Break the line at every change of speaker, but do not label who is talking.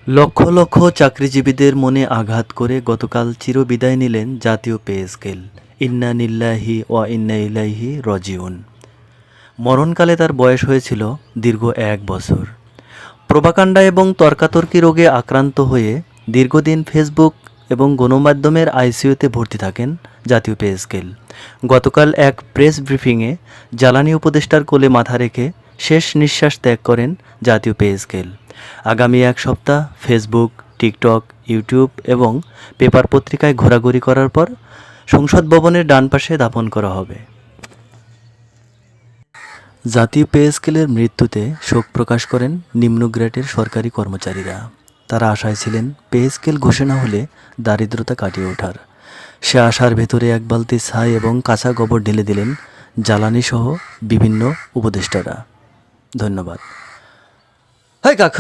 লক্ষ লক্ষ চাকরিজীবীদের মনে আঘাত করে গতকাল চিরবিদায় নিলেন জাতীয় পে স্কেল। ইন্না নিল্লাহি ওয়া ইন্না ইলাইহি রাজিউন। মরণকালে তার বয়স হয়েছিল দীর্ঘ 1 বছর। প্রোপাগান্ডা এবং তর্কাতর্কি রোগে আক্রান্ত হয়ে দীর্ঘদিন ফেসবুক এবং গণমাধ্যমের আইসিইউতে ভর্তি থাকেন জাতীয় পে স্কেল। গতকাল এক প্রেস ব্রিফিংয়ে জ্বালানি উপদেষ্টার কোলে মাথা রেখে শেষ নিঃশ্বাস ত্যাগ করেন জাতীয় পে স্কেল। আগামী 1 সপ্তাহ ফেসবুক, টিকটক, ইউটিউব এবং পেপার পত্রিকায় ঘোরাঘুরি করার পর সংসদ ভবনের ডান পাশে দাফন করা হবে। জাতীয় পে স্কেলের মৃত্যুতে শোক প্রকাশ করেন নিম্ন গ্রেডের সরকারি কর্মচারীরা। তারা আশায় ছিলেন পে স্কেল ঘোষণা হলে দারিদ্রতা কাটিয়ে ওঠার। সে আশার ভেতরে এক বালতি ছাই এবং কাঁচা গোবর ঢেলে দিলেন জ্বালানি সহ বিভিন্ন উপদেষ্টারা। ধন্যবাদ। হাই কাক,